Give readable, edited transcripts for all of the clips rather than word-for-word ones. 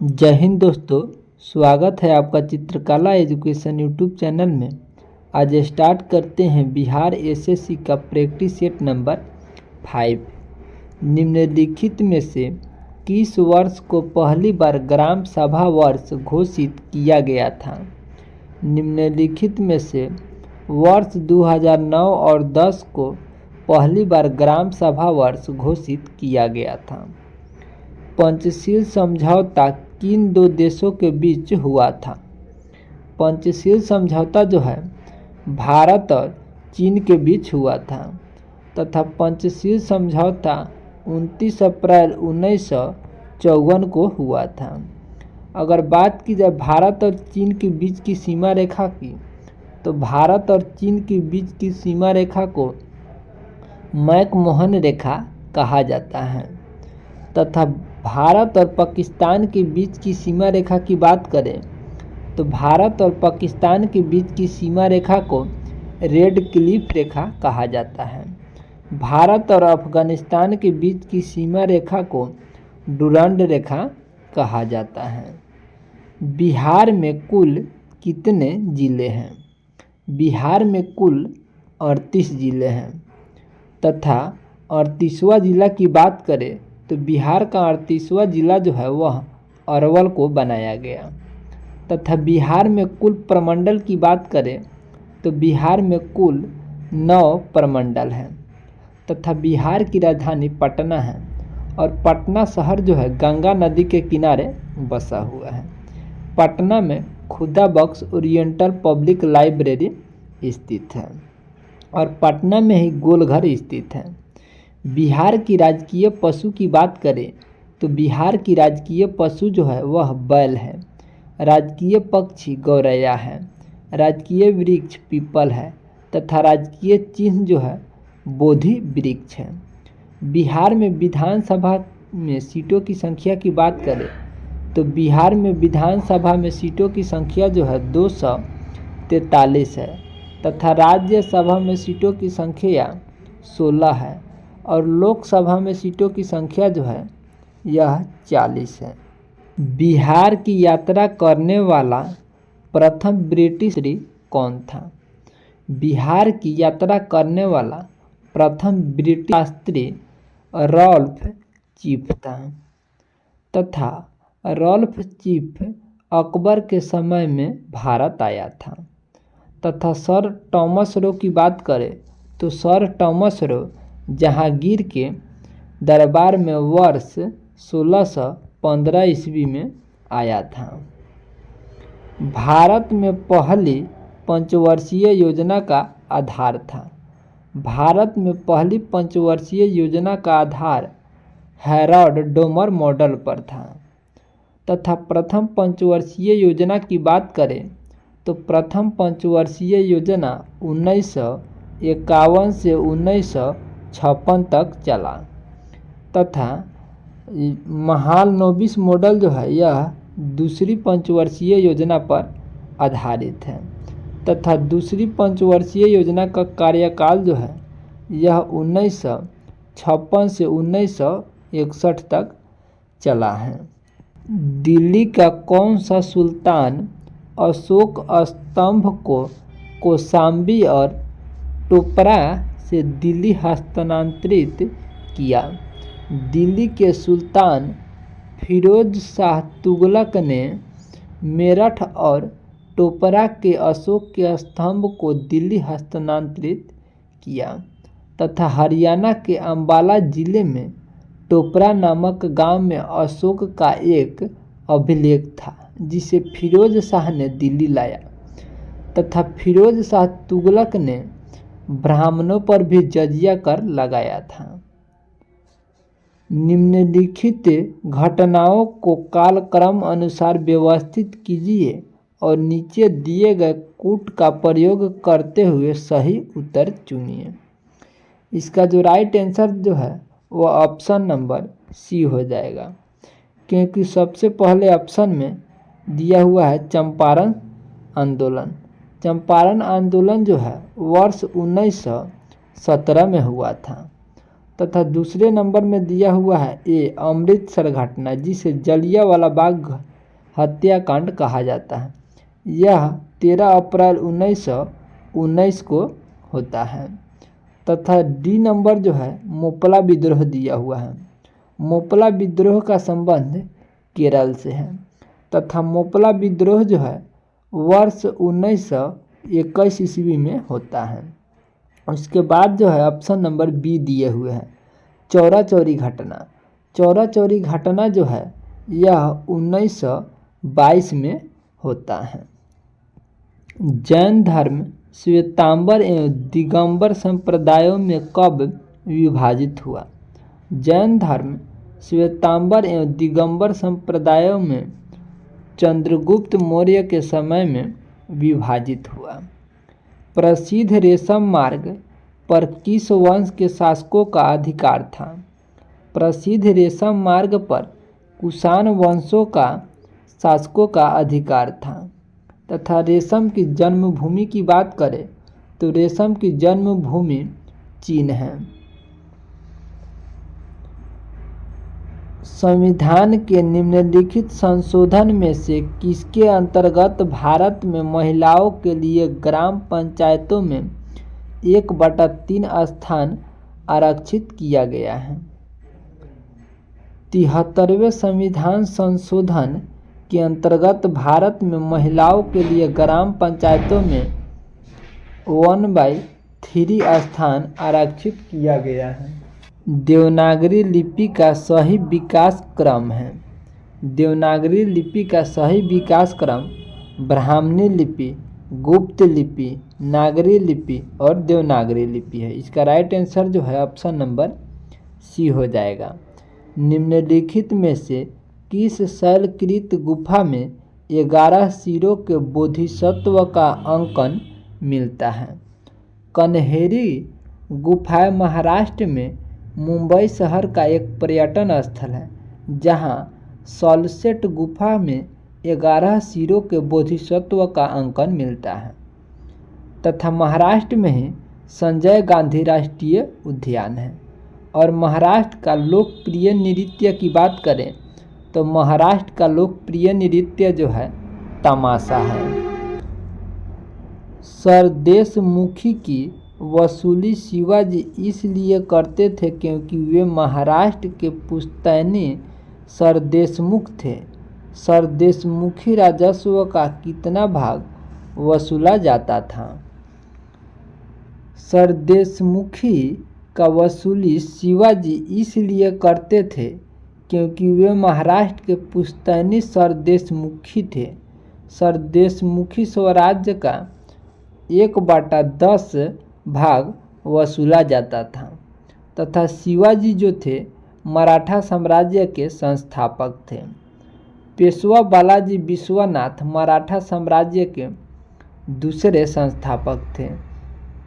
जय हिंद दोस्तों। स्वागत है आपका चित्रकला एजुकेशन यूट्यूब चैनल में। आज स्टार्ट करते हैं बिहार एसएससी का प्रैक्टिस सेट नंबर 5। निम्नलिखित में से किस वर्ष को पहली बार ग्राम सभा वर्ष घोषित किया गया था? निम्नलिखित में से वर्ष 2009 और 10 को पहली बार ग्राम सभा वर्ष घोषित किया गया था। पंचशील समझौता किन दो देशों के बीच हुआ था? पंचशील समझौता जो है भारत और चीन के बीच हुआ था तथा पंचशील समझौता 29 अप्रैल 1954 को हुआ था। अगर बात की जाए भारत और चीन के बीच की सीमा रेखा की, तो भारत और चीन के बीच की सीमा रेखा को मैकमोहन रेखा कहा जाता है तथा भारत और पाकिस्तान के बीच की सीमा रेखा की बात करें तो भारत और पाकिस्तान के बीच की सीमा रेखा को रेड क्लिफ रेखा कहा जाता है। भारत और अफगानिस्तान के बीच की सीमा रेखा को डुरंड रेखा कहा जाता है। बिहार में कुल कितने जिले हैं? बिहार में कुल 38 जिले हैं तथा 38वां जिला की बात करें तो बिहार का 38वां जिला जो है वह अरवल को बनाया गया तथा बिहार में कुल प्रमंडल की बात करें तो बिहार में कुल 9 प्रमंडल हैं तथा बिहार की राजधानी पटना है और पटना शहर जो है गंगा नदी के किनारे बसा हुआ है। पटना में खुदा बख्श ओरिएंटल पब्लिक लाइब्रेरी स्थित है और पटना में ही गोलघर स्थित है। बिहार की राजकीय पशु की बात करें तो बिहार की राजकीय पशु जो है वह बैल है। राजकीय पक्षी गौरैया है। राजकीय वृक्ष पीपल है तथा राजकीय चिन्ह जो है बोधि वृक्ष है। बिहार में विधानसभा में सीटों की संख्या की बात करें तो बिहार में विधानसभा में सीटों की संख्या जो है 243 है तथा राज्यसभा में सीटों की संख्या 16 है और लोकसभा में सीटों की संख्या जो है यह 40 है। बिहार की यात्रा करने वाला प्रथम ब्रिटिश कौन था? बिहार की यात्रा करने वाला प्रथम ब्रिटिश शास्त्री रॉल्फ चीफ था तथा रॉल्फ चीफ अकबर के समय में भारत आया था तथा सर टॉमस रो की बात करें तो सर टॉमस रो जहांगीर के दरबार में वर्ष 1615 ईस्वी में आया था। भारत में पहली पंचवर्षीय योजना का आधार था। भारत में पहली पंचवर्षीय योजना का आधार हैरोल्ड डोमर मॉडल पर था तथा प्रथम पंचवर्षीय योजना की बात करें तो प्रथम पंचवर्षीय योजना 1951 से 1956 तक चला तथा महालनोबिस मॉडल जो है यह दूसरी पंचवर्षीय योजना पर आधारित है तथा दूसरी पंचवर्षीय योजना का कार्यकाल जो है यह 1956 से 1961 तक चला है। दिल्ली का कौन सा सुल्तान अशोक स्तंभ को कौशाम्बी और टोपरा से दिल्ली हस्तांतरित किया? दिल्ली के सुल्तान फिरोज शाह तुगलक ने मेरठ और टोपरा के अशोक के स्तंभ को दिल्ली हस्तांतरित किया तथा हरियाणा के अंबाला जिले में टोपरा नामक गांव में अशोक का एक अभिलेख था जिसे फिरोज शाह ने दिल्ली लाया तथा फिरोज शाह तुगलक ने ब्राह्मणों पर भी जजिया कर लगाया था। निम्नलिखित घटनाओं को कालक्रम अनुसार व्यवस्थित कीजिए और नीचे दिए गए कूट का प्रयोग करते हुए सही उत्तर चुनिए। इसका जो राइट आंसर जो है वह ऑप्शन नंबर सी हो जाएगा क्योंकि सबसे पहले ऑप्शन में दिया हुआ है चंपारण आंदोलन। चंपारण आंदोलन जो है वर्ष 1917 में हुआ था तथा दूसरे नंबर में दिया हुआ है ए अमृतसर घटना जिसे जलियांवाला बाग हत्याकांड कहा जाता है। यह 13 अप्रैल 1919 को होता है। तथा डी नंबर जो है मोपला विद्रोह दिया हुआ है। मोपला विद्रोह का संबंध केरल से है तथा मोपला विद्रोह जो है वर्ष 1921 ईस्वी में होता है। उसके बाद जो है ऑप्शन नंबर बी दिए हुए हैं चौरा चौरी घटना। चौरा चौरी घटना जो है यह 1922 में होता है। जैन धर्म श्वेतांबर एवं दिगंबर संप्रदायों में कब विभाजित हुआ? जैन धर्म श्वेतांबर एवं दिगंबर संप्रदायों में चंद्रगुप्त मौर्य के समय में विभाजित हुआ। प्रसिद्ध रेशम मार्ग पर किस वंश के शासकों का अधिकार था? प्रसिद्ध रेशम मार्ग पर कुषाण वंशों का शासकों का अधिकार था। तथा रेशम की जन्मभूमि की बात करें तो रेशम की जन्मभूमि चीन है। संविधान के निम्नलिखित संशोधन में से किसके अंतर्गत भारत में महिलाओं के लिए ग्राम पंचायतों में 1/3 स्थान आरक्षित किया गया है? 73वें संविधान संशोधन के अंतर्गत भारत में महिलाओं के लिए ग्राम पंचायतों में 1/3 स्थान आरक्षित किया गया है। देवनागरी लिपि का सही विकास क्रम है। देवनागरी लिपि का सही विकास क्रम ब्राह्मणी लिपि, गुप्त लिपि, नागरी लिपि और देवनागरी लिपि है। इसका राइट आंसर जो है ऑप्शन नंबर सी हो जाएगा। निम्नलिखित में से किस शैलकृत गुफा में 11 सिरों के बोधिसत्व का अंकन मिलता है? कन्हेरी गुफा महाराष्ट्र में मुंबई शहर का एक पर्यटन स्थल है जहां सॉलसेट गुफा में 11 सिरों के बोधिसत्व का अंकन मिलता है। तथा महाराष्ट्र में ही संजय गांधी राष्ट्रीय उद्यान है। और महाराष्ट्र का लोकप्रिय नृत्य की बात करें तो महाराष्ट्र का लोकप्रिय नृत्य जो है तमाशा है। सरदेशमुखी की वसूली शिवाजी इसलिए करते थे क्योंकि वे महाराष्ट्र के पुश्तैनी सरदेशमुख थे। सरदेशमुखी राजस्व का कितना भाग वसूला जाता था? सरदेशमुखी का वसूली शिवाजी इसलिए करते थे क्योंकि वे महाराष्ट्र के पुश्तैनी सरदेशमुखी थे। सरदेशमुखी स्वराज्य का 1/10 भाग वसूला जाता था। तथा शिवाजी जो थे मराठा साम्राज्य के संस्थापक थे। पेशवा बालाजी विश्वनाथ मराठा साम्राज्य के दूसरे संस्थापक थे।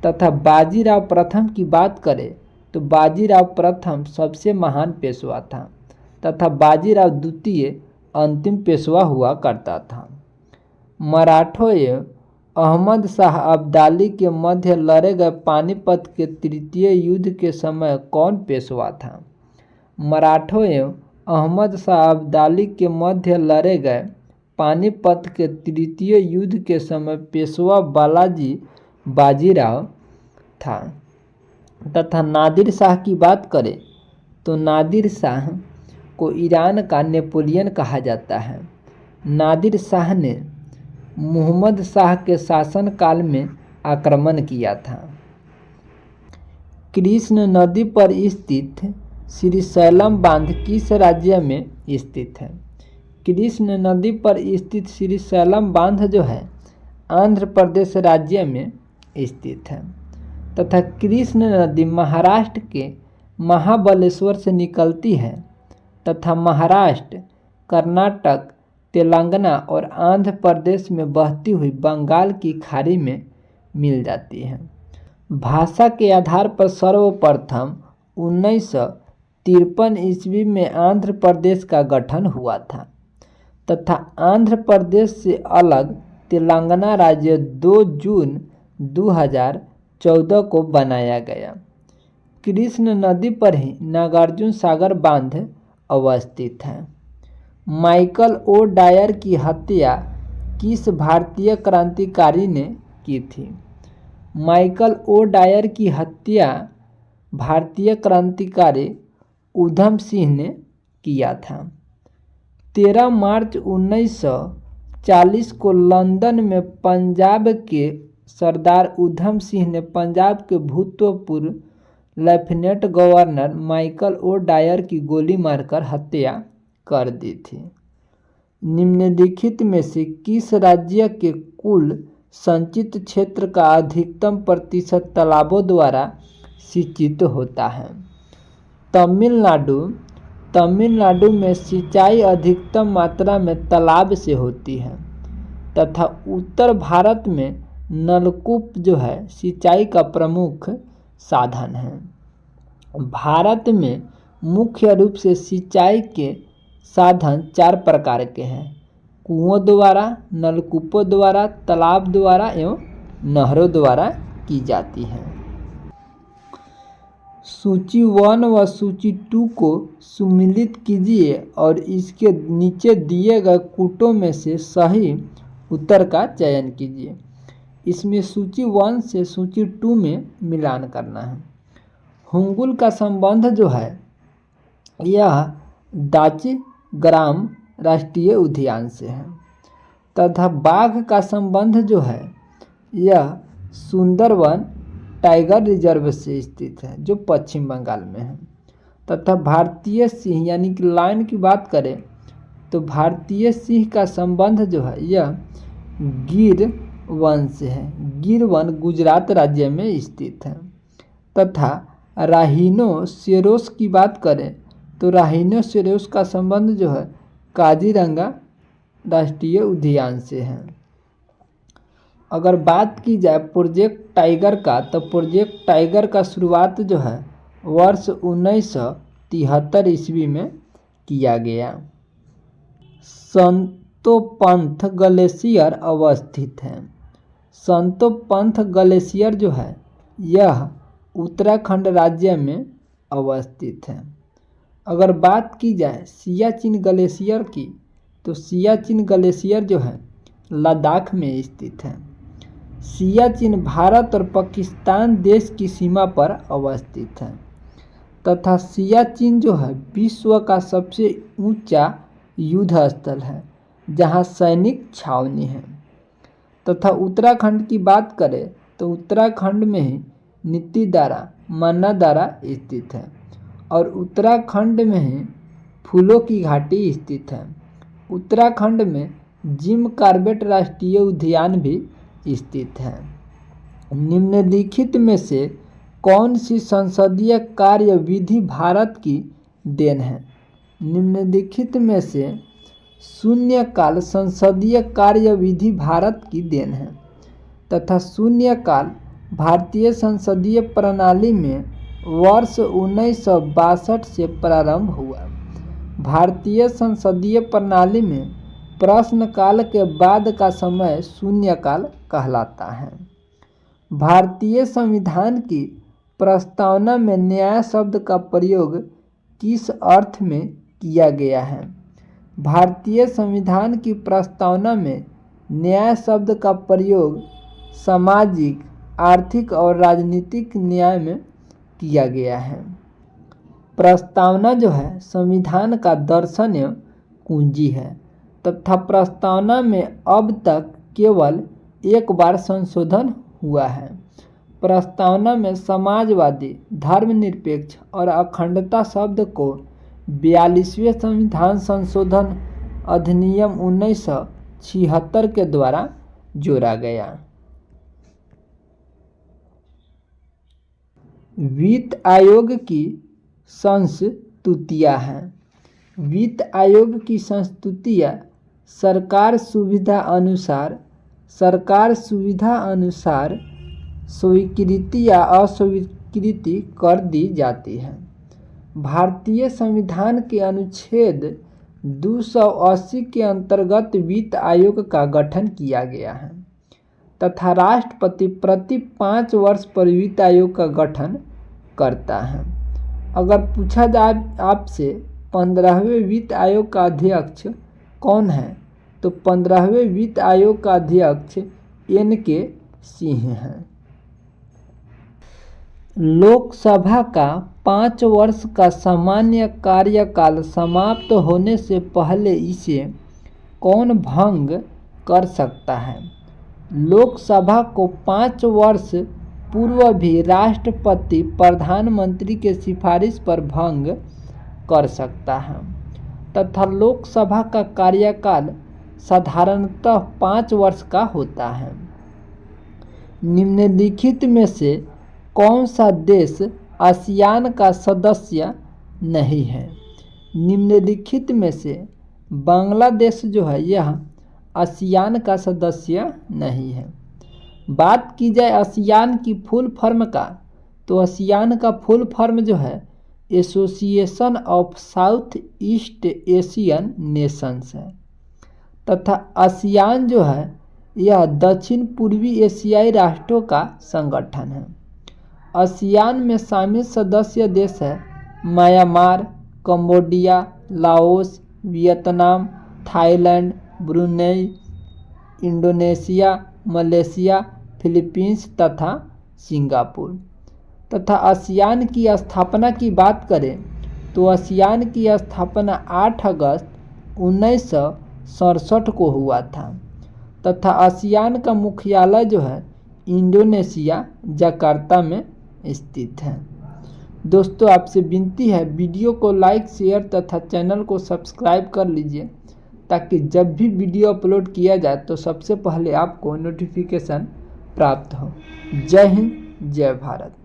तथा बाजीराव प्रथम की बात करें तो बाजीराव प्रथम सबसे महान पेशवा था तथा बाजीराव द्वितीय अंतिम पेशवा हुआ करता था। मराठों एवं अहमद शाह अब्दाली के मध्य लड़े गए पानीपत के तृतीय युद्ध के समय कौन पेशवा था? मराठों एवं अहमद शाह अब्दाली के मध्य लड़े गए पानीपत के तृतीय युद्ध के समय पेशवा बालाजी बाजीराव था। तथा नादिर शाह की बात करें तो नादिर शाह को ईरान का नेपोलियन कहा जाता है। नादिर शाह ने मुहम्मद शाह के शासनकाल में आक्रमण किया था। कृष्ण नदी पर स्थित श्रीशैलम बांध किस राज्य में स्थित है? कृष्ण नदी पर स्थित श्रीशैलम बांध जो है आंध्र प्रदेश राज्य में स्थित है। तथा कृष्ण नदी महाराष्ट्र के महाबलेश्वर से निकलती है तथा महाराष्ट्र, कर्नाटक, तेलंगाना और आंध्र प्रदेश में बहती हुई बंगाल की खाड़ी में मिल जाती है। भाषा के आधार पर सर्वप्रथम 1953 ईस्वी में आंध्र प्रदेश का गठन हुआ था तथा आंध्र प्रदेश से अलग तेलंगाना राज्य 2 जून 2014 को बनाया गया। कृष्ण नदी पर ही नागार्जुन सागर बांध अवस्थित है। माइकल ओ डायर की हत्या किस भारतीय क्रांतिकारी ने की थी? माइकल ओ डायर की हत्या भारतीय क्रांतिकारी उधम सिंह ने किया था। 13 मार्च 1940 को लंदन में पंजाब के सरदार उधम सिंह ने पंजाब के भूतपूर्व lieutenant governor Michael O'Dwyer की गोली मारकर हत्या कर दी थी। निम्नलिखित में से किस राज्य के कुल संचित क्षेत्र का अधिकतम प्रतिशत तालाबों द्वारा सिंचित होता है? तमिलनाडु। तमिलनाडु में सिंचाई अधिकतम मात्रा में तालाब से होती है तथा उत्तर भारत में नलकूप जो है सिंचाई का प्रमुख साधन है। भारत में मुख्य रूप से सिंचाई के साधन 4 प्रकार के हैं: कुओं द्वारा, नलकूपों द्वारा, तालाब द्वारा एवं नहरों द्वारा की जाती है। सूची 1 व सूची 2 को सम्मिलित कीजिए और इसके नीचे दिए गए कूटों में से सही उत्तर का चयन कीजिए। इसमें सूची 1 से सूची 2 में मिलान करना है। हुंगुल का संबंध जो है यह दाचिग्राम राष्ट्रीय उद्यान से है तथा बाघ का संबंध जो है यह सुंदरवन टाइगर रिजर्व से स्थित है जो पश्चिम बंगाल में है तथा भारतीय सिंह यानी कि लायन की बात करें तो भारतीय सिंह का संबंध जो है यह गिर वन से है। गिर वन गुजरात राज्य में स्थित है तथा राहिनोसेरोस की बात करें तो राहिनोसेरोस का संबंध जो है काजीरंगा राष्ट्रीय उद्यान से है। अगर बात की जाए प्रोजेक्ट टाइगर का तो प्रोजेक्ट टाइगर का शुरुआत जो है वर्ष 1973 ईस्वी में किया गया। संतोपंथ ग्लेशियर अवस्थित है। संतोपंथ ग्लेशियर जो है यह उत्तराखंड राज्य में अवस्थित है। अगर बात की जाए सियाचिन ग्लेशियर की तो सियाचिन ग्लेशियर जो है लद्दाख में स्थित है। सियाचिन भारत और पाकिस्तान देश की सीमा पर अवस्थित है तथा सियाचिन जो है विश्व का सबसे ऊंचा युद्ध स्थल है जहां सैनिक छावनी है। तथा उत्तराखंड की बात करें तो उत्तराखंड में ही नीतिदारा मन्नादारा स्थित है और उत्तराखंड में ही फूलों की घाटी स्थित है। उत्तराखंड में जिम कॉर्बेट राष्ट्रीय उद्यान भी स्थित है। निम्नलिखित में से कौन सी संसदीय कार्य विधि भारत की देन है? निम्नलिखित में से शून्यकाल संसदीय कार्य विधि भारत की देन है तथा शून्यकाल भारतीय संसदीय प्रणाली में वर्ष 1962 से प्रारंभ हुआ। भारतीय संसदीय प्रणाली में प्रश्नकाल के बाद का समय शून्यकाल कहलाता है। भारतीय संविधान की प्रस्तावना में न्याय शब्द का प्रयोग किस अर्थ में किया गया है? भारतीय संविधान की प्रस्तावना में न्याय शब्द का प्रयोग सामाजिक, आर्थिक और राजनीतिक न्याय में किया गया है। प्रस्तावना जो है संविधान का दर्शनीय कुंजी है तथा प्रस्तावना में अब तक केवल एक बार संशोधन हुआ है। प्रस्तावना में समाजवादी, धर्मनिरपेक्ष और अखंडता शब्द को 42वें संविधान संशोधन अधिनियम 1976 के द्वारा जोड़ा गया। वित्त आयोग की संस्तुतियां हैं। वित्त आयोग की संस्तुतियां सरकार सुविधा अनुसार स्वीकृति या अस्वीकृति कर दी जाती है। भारतीय संविधान के अनुच्छेद 280 के अंतर्गत वित्त आयोग का गठन किया गया है तथा राष्ट्रपति प्रति 5 वर्ष पर वित्त आयोग का गठन करता है। अगर पूछा जाए आपसे 15वें वित्त आयोग का अध्यक्ष कौन है? तो 15वें वित्त आयोग का अध्यक्ष N.K. सिंह हैं। लोकसभा का 5 वर्ष का सामान्य कार्यकाल समाप्त होने से पहले इसे कौन भंग कर सकता है? लोकसभा को 5 वर्ष पूर्व भी राष्ट्रपति प्रधानमंत्री के सिफारिश पर भंग कर सकता है तथा लोकसभा का कार्यकाल साधारणतः 5 वर्ष का होता है। निम्नलिखित में से कौन सा देश आसियान का सदस्य नहीं है? निम्नलिखित में से बांग्लादेश जो है यह आसियान का सदस्य नहीं है। बात की जाए आसियान की फुल फॉर्म का, तो आसियान का फुल फॉर्म जो है association of south east Asian Nations है तथा आसियान जो है यह दक्षिण पूर्वी एशियाई राष्ट्रों का संगठन है। आसियान में शामिल सदस्य देश है Myanmar, Cambodia, Laos, Vietnam, Thailand, Brunei, Indonesia, Malaysia, Philippines तथा सिंगापुर। तथा आसियान की स्थापना की बात करें तो आसियान की स्थापना 8 अगस्त 1967 को हुआ था तथा आसियान का मुख्यालय जो है इंडोनेशिया जकार्ता में स्थित है। दोस्तों आपसे विनती है वीडियो को लाइक, शेयर तथा चैनल को सब्सक्राइब कर लीजिए ताकि जब भी वीडियो अपलोड किया जाए तो सबसे पहले आपको नोटिफिकेशन प्राप्त हो। जय हिंद, जय भारत।